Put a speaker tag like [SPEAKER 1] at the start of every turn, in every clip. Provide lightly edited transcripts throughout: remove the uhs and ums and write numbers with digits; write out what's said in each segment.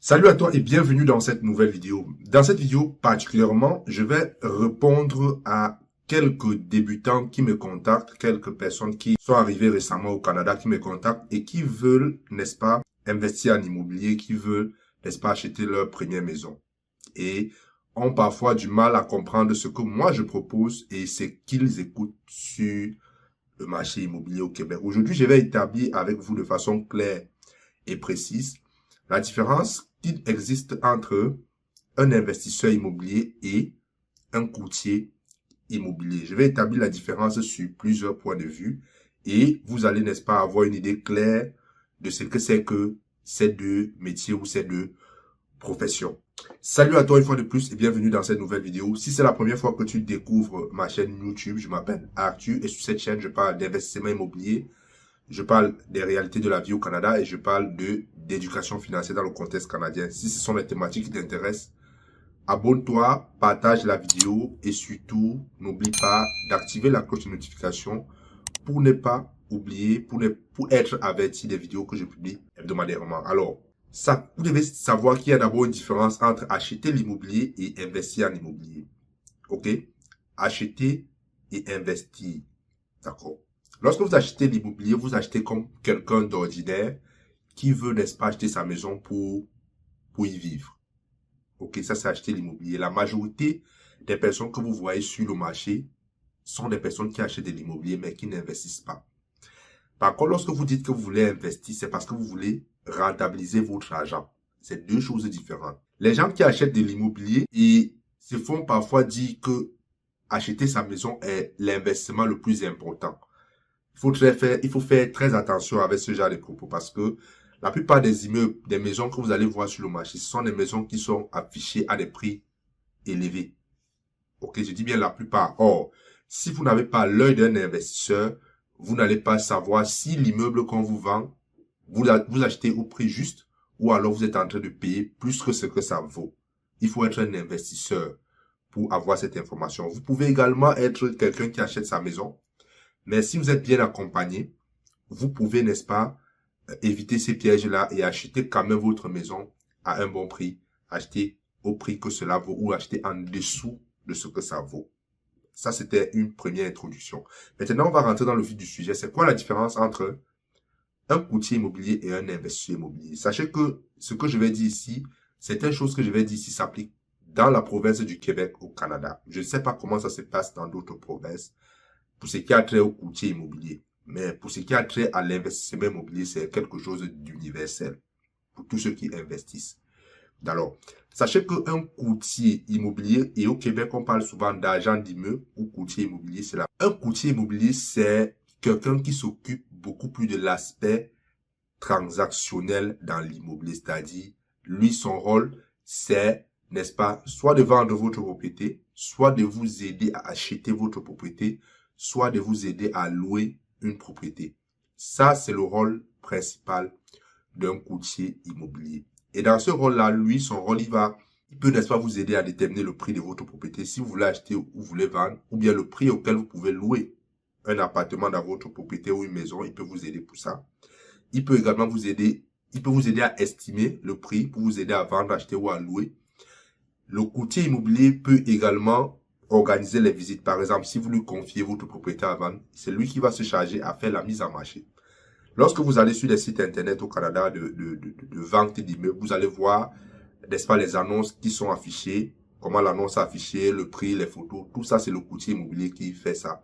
[SPEAKER 1] Salut à toi et bienvenue dans cette nouvelle vidéo. Dans cette vidéo particulièrement, je vais répondre à quelques débutants qui me contactent, quelques personnes qui sont arrivées récemment au Canada qui me contactent et qui veulent, n'est-ce pas, investir en immobilier, qui veulent, n'est-ce pas, acheter leur première maison. Et ont parfois du mal à comprendre ce que moi je propose et c'est qu'ils écoutent sur le marché immobilier au Québec. Aujourd'hui, je vais établir avec vous de façon claire et précise la différence qu'il existe entre un investisseur immobilier et un courtier immobilier. Je vais établir la différence sur plusieurs points de vue et vous allez, n'est-ce pas, avoir une idée claire de ce que c'est que ces deux métiers ou ces deux professions. Salut à toi une fois de plus et bienvenue dans cette nouvelle vidéo. Si c'est la première fois que tu découvres ma chaîne YouTube, je m'appelle Arthur et sur cette chaîne, je parle d'investissement immobilier. Je parle des réalités de la vie au Canada et je parle d'éducation financière dans le contexte canadien. Si ce sont les thématiques qui t'intéressent, abonne-toi, partage la vidéo et surtout, n'oublie pas d'activer la cloche de notification pour ne pas oublier, pour être averti des vidéos que je publie hebdomadairement. Alors, vous devez savoir qu'il y a d'abord une différence entre acheter l'immobilier et investir en immobilier. OK? Acheter et investir. D'accord? Lorsque vous achetez l'immobilier, vous achetez comme quelqu'un d'ordinaire qui veut, n'est-ce pas, acheter sa maison pour y vivre. Ok, ça c'est acheter l'immobilier. La majorité des personnes que vous voyez sur le marché sont des personnes qui achètent de l'immobilier mais qui n'investissent pas. Par contre, lorsque vous dites que vous voulez investir, c'est parce que vous voulez rentabiliser votre argent. C'est deux choses différentes. Les gens qui achètent de l'immobilier, ils se font parfois dire que acheter sa maison est l'investissement le plus important. Il faut faire très attention avec ce genre de propos parce que la plupart des immeubles, des maisons que vous allez voir sur le marché, ce sont des maisons qui sont affichées à des prix élevés. Ok, je dis bien la plupart. Or, si vous n'avez pas l'œil d'un investisseur, vous n'allez pas savoir si l'immeuble qu'on vous vend, vous achetez au prix juste ou alors vous êtes en train de payer plus que ce que ça vaut. Il faut être un investisseur pour avoir cette information. Vous pouvez également être quelqu'un qui achète sa maison. Mais si vous êtes bien accompagné, vous pouvez, n'est-ce pas, éviter ces pièges-là et acheter quand même votre maison à un bon prix. Acheter au prix que cela vaut ou acheter en dessous de ce que ça vaut. Ça, c'était une première introduction. Maintenant, on va rentrer dans le vif du sujet. C'est quoi la différence entre un courtier immobilier et un investisseur immobilier? Sachez que ce que je vais dire ici, certaines choses que je vais dire ici s'appliquent dans la province du Québec au Canada. Je ne sais pas comment ça se passe dans d'autres provinces pour ce qui a trait au courtier immobilier. Mais pour ce qui a trait à l'investissement immobilier, c'est quelque chose d'universel pour tous ceux qui investissent. Alors, sachez qu'un courtier immobilier, et au Québec, on parle souvent d'agent d'immeuble ou courtier immobilier, c'est là. Un courtier immobilier, c'est quelqu'un qui s'occupe beaucoup plus de l'aspect transactionnel dans l'immobilier. C'est-à-dire, lui, son rôle, c'est, n'est-ce pas, soit de vendre votre propriété, soit de vous aider à acheter votre propriété, soit de vous aider à louer une propriété. Ça, c'est le rôle principal d'un courtier immobilier. Et dans ce rôle-là, lui, son rôle, il peut, n'est-ce pas, vous aider à déterminer le prix de votre propriété, si vous voulez acheter ou vous voulez vendre, ou bien le prix auquel vous pouvez louer un appartement dans votre propriété ou une maison, il peut vous aider pour ça. Il peut également vous aider, à estimer le prix pour vous aider à vendre, acheter ou à louer. Le courtier immobilier peut également organiser les visites. Par exemple, si vous lui confiez votre propriété à vendre, c'est lui qui va se charger à faire la mise en marché. Lorsque vous allez sur les sites internet au Canada de vente d'immeubles, vous allez voir, n'est-ce pas, les annonces qui sont affichées, comment l'annonce est affichée, le prix, les photos, tout ça, c'est le courtier immobilier qui fait ça.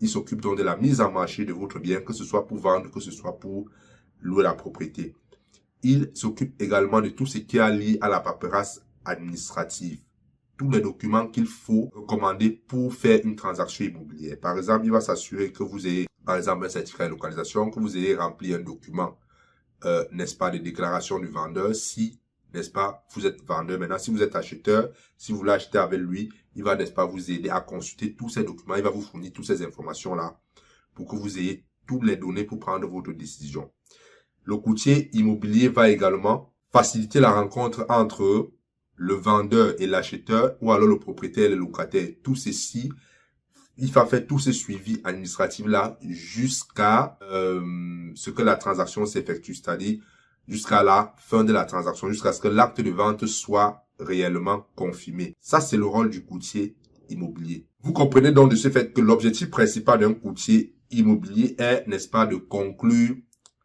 [SPEAKER 1] Il s'occupe donc de la mise en marché de votre bien, que ce soit pour vendre, que ce soit pour louer la propriété. Il s'occupe également de tout ce qui est lié à la paperasse administrative. Tous les documents qu'il faut commander pour faire une transaction immobilière. Par exemple, il va s'assurer que vous ayez, par exemple, un certificat de localisation, que vous ayez rempli un document, n'est-ce pas, de déclaration du vendeur. Si, n'est-ce pas, vous êtes vendeur. Maintenant, si vous êtes acheteur, si vous voulez acheter avec lui, il va, n'est-ce pas, vous aider à consulter tous ces documents. Il va vous fournir toutes ces informations-là pour que vous ayez toutes les données pour prendre votre décision. Le courtier immobilier va également faciliter la rencontre entre le vendeur et l'acheteur ou alors le propriétaire et le locataire. Tout ceci, il va faire tout ce suivi administratif là jusqu'à ce que la transaction s'effectue. C'est-à-dire, jusqu'à la fin de la transaction, jusqu'à ce que l'acte de vente soit réellement confirmé. Ça, c'est le rôle du courtier immobilier. Vous comprenez donc de ce fait que l'objectif principal d'un courtier immobilier est, n'est-ce pas, de conclure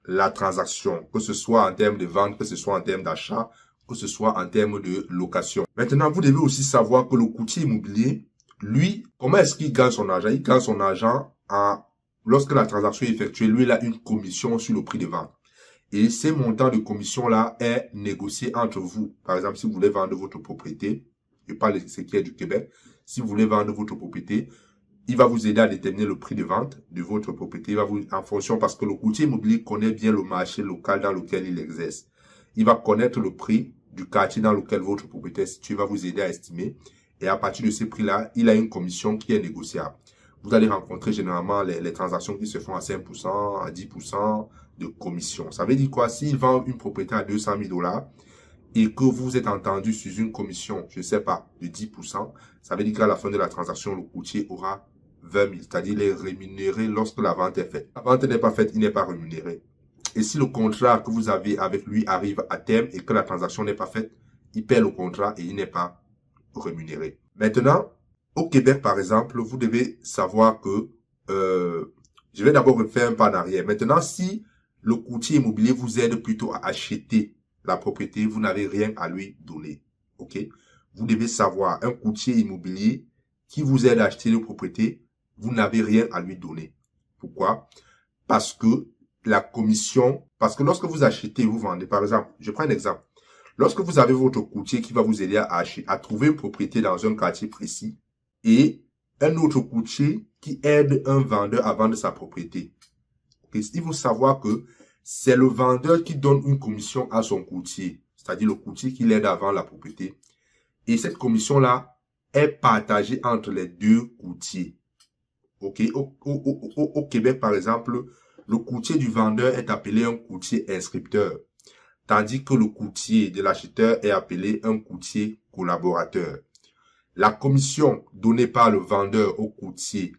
[SPEAKER 1] la transaction, que ce soit en termes de vente, que ce soit en termes d'achat, que ce soit en termes de location. Maintenant, vous devez aussi savoir que le courtier immobilier, lui, comment est-ce qu'il gagne son argent? Il gagne son argent lorsque la transaction est effectuée, lui, il a une commission sur le prix de vente. Et ces montants de commission-là est négocié entre vous. Par exemple, si vous voulez vendre votre propriété, je parle de ce qui est du Québec, si vous voulez vendre votre propriété, il va vous aider à déterminer le prix de vente de votre propriété. Il va vous, en fonction, parce que le courtier immobilier connaît bien le marché local dans lequel il exerce. Il va connaître le prix du quartier dans lequel votre propriété est située, il va vous aider à estimer. Et à partir de ces prix-là, il a une commission qui est négociable. Vous allez rencontrer généralement les transactions qui se font à 5%, à 10% de commission. Ça veut dire quoi? S'il vend une propriété à 200 000 $ et que vous êtes entendu sur une commission, je ne sais pas, de 10%, ça veut dire qu'à la fin de la transaction, le courtier aura 20 000, c'est-à-dire il est rémunéré lorsque la vente est faite. La vente n'est pas faite, il n'est pas rémunéré. Et si le contrat que vous avez avec lui arrive à terme et que la transaction n'est pas faite, il perd le contrat et il n'est pas rémunéré. Maintenant, au Québec, par exemple, vous devez savoir que, je vais d'abord refaire un pas en arrière. Maintenant, si le courtier immobilier vous aide plutôt à acheter la propriété, vous n'avez rien à lui donner. Ok? Vous devez savoir, un courtier immobilier qui vous aide à acheter une propriété, vous n'avez rien à lui donner. Pourquoi? Parce que la commission, parce que lorsque vous achetez, vous vendez, par exemple, je prends un exemple. Lorsque vous avez votre courtier qui va vous aider à trouver une propriété dans un quartier précis et un autre courtier qui aide un vendeur à vendre sa propriété. Il faut savoir que c'est le vendeur qui donne une commission à son courtier, c'est-à-dire le courtier qui l'aide à vendre la propriété. Et cette commission-là est partagée entre les deux courtiers. Ok, au Québec, par exemple, le courtier du vendeur est appelé un courtier inscripteur, tandis que le courtier de l'acheteur est appelé un courtier collaborateur. La commission donnée par le vendeur au courtier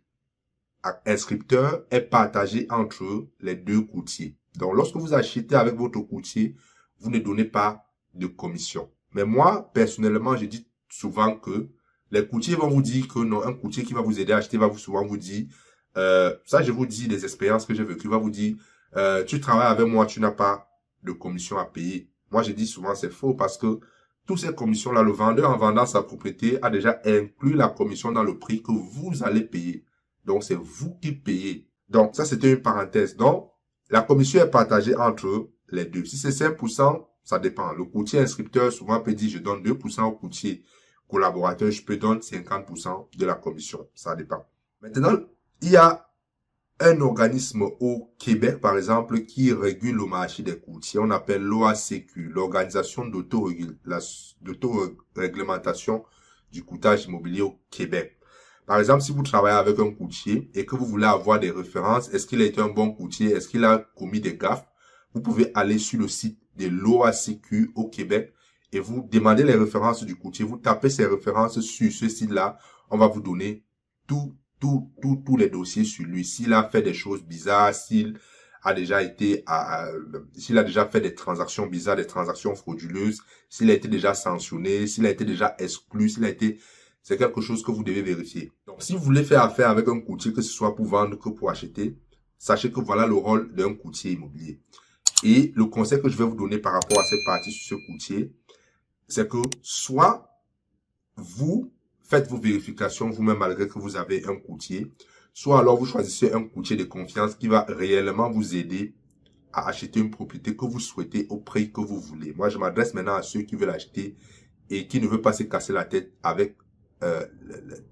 [SPEAKER 1] inscripteur est partagée entre les deux courtiers. Donc, lorsque vous achetez avec votre courtier, vous ne donnez pas de commission. Mais moi, personnellement, je dis souvent que les courtiers vont vous dire que non, un courtier qui va vous aider à acheter va souvent vous dire, ça je vous dis des expériences que j'ai vécues, va vous dire, tu travailles avec moi, tu n'as pas de commission à payer. Moi, je dis souvent c'est faux parce que toutes ces commissions-là, le vendeur en vendant sa propriété a déjà inclus la commission dans le prix que vous allez payer. Donc, c'est vous qui payez. Donc, ça, c'était une parenthèse. Donc, la commission est partagée entre les deux. Si c'est 5%, ça dépend. Le courtier inscripteur souvent peut dire, je donne 2% au courtier collaborateur, je peux donner 50% de la commission. Ça dépend. Maintenant, il y a un organisme au Québec, par exemple, qui régule le marché des courtiers. On appelle l'OACQ, l'Organisation d'autoréglementation du courtage immobilier au Québec. Par exemple, si vous travaillez avec un courtier et que vous voulez avoir des références, est-ce qu'il a été un bon courtier, est-ce qu'il a commis des gaffes, vous pouvez aller sur le site de l'OACQ au Québec et vous demandez les références du courtier. Vous tapez ces références sur ce site-là. On va vous donner tous les dossiers sur lui. S'il a fait des choses bizarres, s'il a déjà été, s'il a déjà fait des transactions bizarres, des transactions frauduleuses, s'il a été déjà sanctionné, s'il a été déjà exclu, c'est quelque chose que vous devez vérifier. Donc, si vous voulez faire affaire avec un courtier, que ce soit pour vendre que pour acheter, sachez que voilà le rôle d'un courtier immobilier. Et le conseil que je vais vous donner par rapport à cette partie sur ce courtier, c'est que soit vous faites vos vérifications vous-même malgré que vous avez un courtier, soit alors vous choisissez un courtier de confiance qui va réellement vous aider à acheter une propriété que vous souhaitez au prix que vous voulez. Moi, je m'adresse maintenant à ceux qui veulent acheter et qui ne veulent pas se casser la tête avec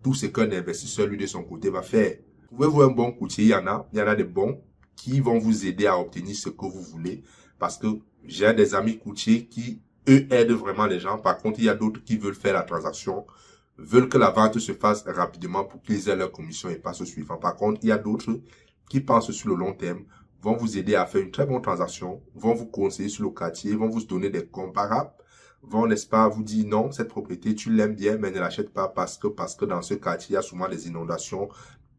[SPEAKER 1] tout ce qu'un investisseur, lui, de son côté, va faire. Vous pouvez voir un bon courtier, il y en a des bons qui vont vous aider à obtenir ce que vous voulez. Parce que j'ai des amis courtiers qui, eux, aident vraiment les gens. Par contre, il y a d'autres qui veulent faire la transaction, veulent que la vente se fasse rapidement pour qu'ils aient leur commission et passe au suivant. Par contre, il y a d'autres qui pensent sur le long terme, vont vous aider à faire une très bonne transaction, vont vous conseiller sur le quartier, vont vous donner des comparables, vont, n'est-ce pas, vous dire non, cette propriété, tu l'aimes bien, mais ne l'achète pas parce que dans ce quartier, il y a souvent des inondations.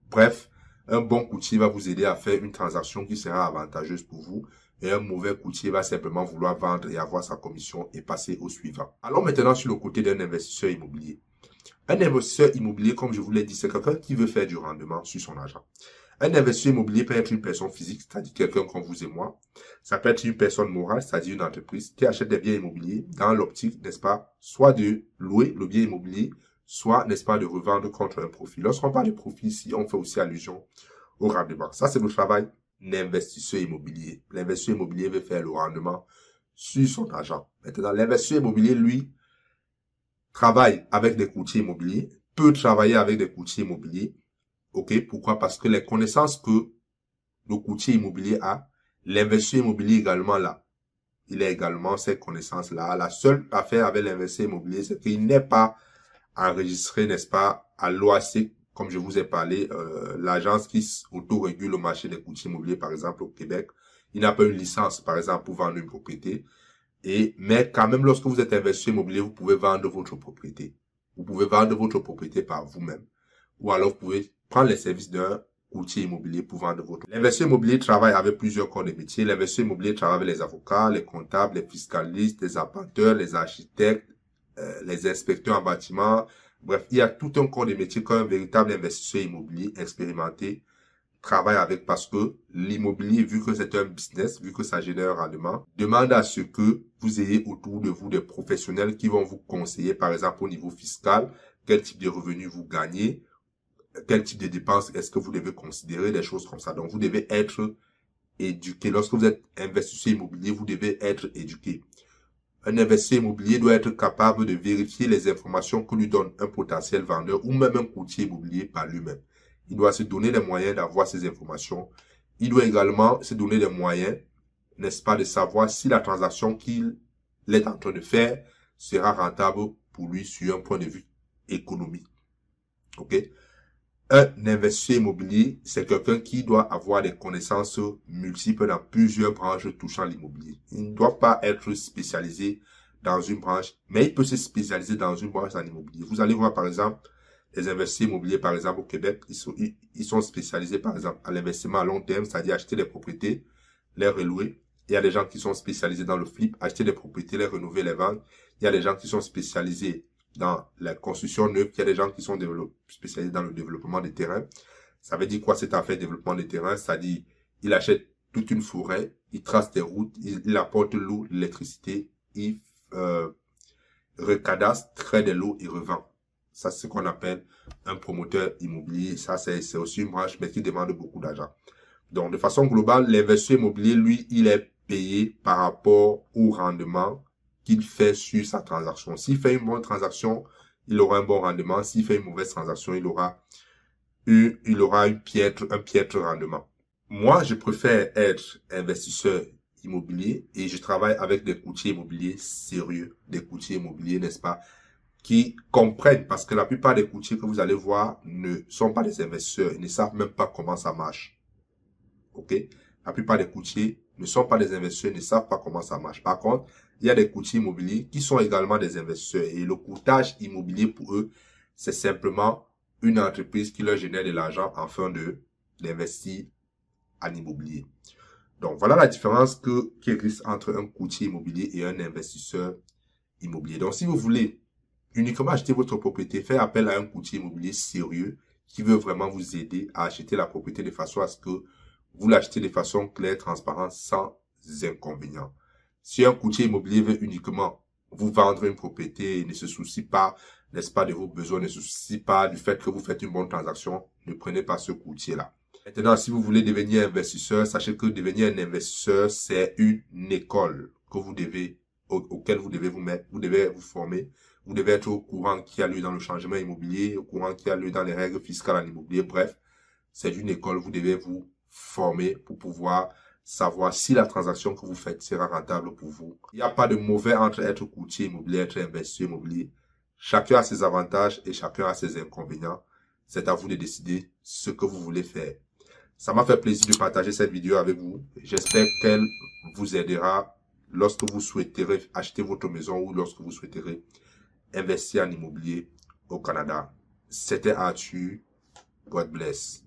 [SPEAKER 1] Bref, un bon courtier va vous aider à faire une transaction qui sera avantageuse pour vous. Et un mauvais courtier va simplement vouloir vendre et avoir sa commission et passer au suivant. Allons maintenant sur le côté d'un investisseur immobilier. Un investisseur immobilier, comme je vous l'ai dit, c'est quelqu'un qui veut faire du rendement sur son argent. Un investisseur immobilier peut être une personne physique, c'est-à-dire quelqu'un comme vous et moi. Ça peut être une personne morale, c'est-à-dire une entreprise qui achète des biens immobiliers dans l'optique, n'est-ce pas, soit de louer le bien immobilier, soit, n'est-ce pas, de revendre contre un profit. Lorsqu'on parle de profit ici, on fait aussi allusion au rendement. Ça, c'est le travail d'investisseur immobilier. L'investisseur immobilier veut faire le rendement sur son argent. Maintenant, l'investisseur immobilier, lui, travaille avec des courtiers immobiliers, peut travailler avec des courtiers immobiliers. OK? Pourquoi? Parce que les connaissances que le courtier immobilier a, l'investisseur immobilier également là. Il a également ces connaissances-là. La seule affaire avec l'investisseur immobilier, c'est qu'il n'est pas enregistré, n'est-ce pas, à l'OAC, comme je vous ai parlé, l'agence qui autorégule le marché des courtiers immobiliers, par exemple, au Québec. Il n'a pas une licence, par exemple, pour vendre une propriété. Mais quand même, lorsque vous êtes investisseur immobilier, vous pouvez vendre votre propriété. Vous pouvez vendre votre propriété par vous-même. Ou alors, vous pouvez prendre les services d'un courtier immobilier pour vendre votre. L'investisseur immobilier travaille avec plusieurs corps de métier. L'investisseur immobilier travaille avec les avocats, les comptables, les fiscalistes, les apporteurs, les architectes, les inspecteurs en bâtiment. Bref, il y a tout un corps de métier qu'un véritable investisseur immobilier expérimenté travaille avec, parce que l'immobilier, vu que c'est un business, vu que ça génère un rendement, demande à ce que vous ayez autour de vous des professionnels qui vont vous conseiller, par exemple, au niveau fiscal, quel type de revenus vous gagnez, quel type de dépenses est-ce que vous devez considérer, des choses comme ça. Donc, vous devez être éduqué. Lorsque vous êtes investisseur immobilier, vous devez être éduqué. Un investisseur immobilier doit être capable de vérifier les informations que lui donne un potentiel vendeur ou même un courtier immobilier par lui-même. Il doit se donner les moyens d'avoir ces informations. Il doit également se donner les moyens, n'est-ce pas, de savoir si la transaction qu'il est en train de faire sera rentable pour lui sur un point de vue économique. OK? Un investisseur immobilier, c'est quelqu'un qui doit avoir des connaissances multiples dans plusieurs branches touchant l'immobilier. Il ne doit pas être spécialisé dans une branche, mais il peut se spécialiser dans une branche en immobilier. Vous allez voir, par exemple, les investisseurs immobiliers, par exemple, au Québec, ils sont spécialisés, par exemple, à l'investissement à long terme, c'est-à-dire acheter des propriétés, les relouer. Il y a des gens qui sont spécialisés dans le flip, acheter des propriétés, les renouveler, les vendre. Il y a des gens qui sont spécialisés dans la construction neuve, il y a des gens qui sont spécialisés dans le développement des terrains. Ça veut dire quoi cette affaire de développement des terrains? C'est-à-dire, il achète toute une forêt, il trace des routes, il apporte l'eau, l'électricité, il recadasse, traite de l'eau et revend. Ça, c'est ce qu'on appelle un promoteur immobilier. Ça, c'est aussi une branche, mais qui demande beaucoup d'argent. Donc, de façon globale, l'investisseur immobilier, lui, il est payé par rapport au rendement qu'il fait sur sa transaction. S'il fait une bonne transaction, il aura un bon rendement. S'il fait une mauvaise transaction, il aura un piètre rendement. Moi, je préfère être investisseur immobilier et je travaille avec des courtiers immobiliers sérieux, des courtiers immobiliers, n'est-ce pas, qui comprennent, parce que la plupart des courtiers que vous allez voir ne sont pas des investisseurs, ils ne savent même pas comment ça marche. OK? La plupart des courtiers ne sont pas des investisseurs, ne savent pas comment ça marche. Par contre, il y a des courtiers immobiliers qui sont également des investisseurs. Et le courtage immobilier pour eux, c'est simplement une entreprise qui leur génère de l'argent afin d'investir en immobilier. Donc, voilà la différence qui existe entre un courtier immobilier et un investisseur immobilier. Donc, si vous voulez uniquement acheter votre propriété, faire appel à un courtier immobilier sérieux qui veut vraiment vous aider à acheter la propriété de façon à ce que vous l'achetez de façon claire, transparente, sans inconvénient. Si un courtier immobilier veut uniquement vous vendre une propriété et ne se soucie pas, n'est-ce pas, de vos besoins, ne se soucie pas du fait que vous faites une bonne transaction, ne prenez pas ce courtier-là. Maintenant, si vous voulez devenir investisseur, sachez que devenir un investisseur, c'est une école que vous devez, auquel vous devez vous mettre, vous devez vous former. Vous devez être au courant qui a lieu dans le changement immobilier, au courant qui a lieu dans les règles fiscales en immobilier. Bref, c'est une école, vous devez vous former pour pouvoir savoir si la transaction que vous faites sera rentable pour vous. Il n'y a pas de mauvais entre être courtier immobilier et être investisseur immobilier. Chacun a ses avantages et chacun a ses inconvénients. C'est à vous de décider ce que vous voulez faire. Ça m'a fait plaisir de partager cette vidéo avec vous. J'espère qu'elle vous aidera lorsque vous souhaiterez acheter votre maison ou lorsque vous souhaiterez investir en immobilier au Canada. C'était Arthur. God bless.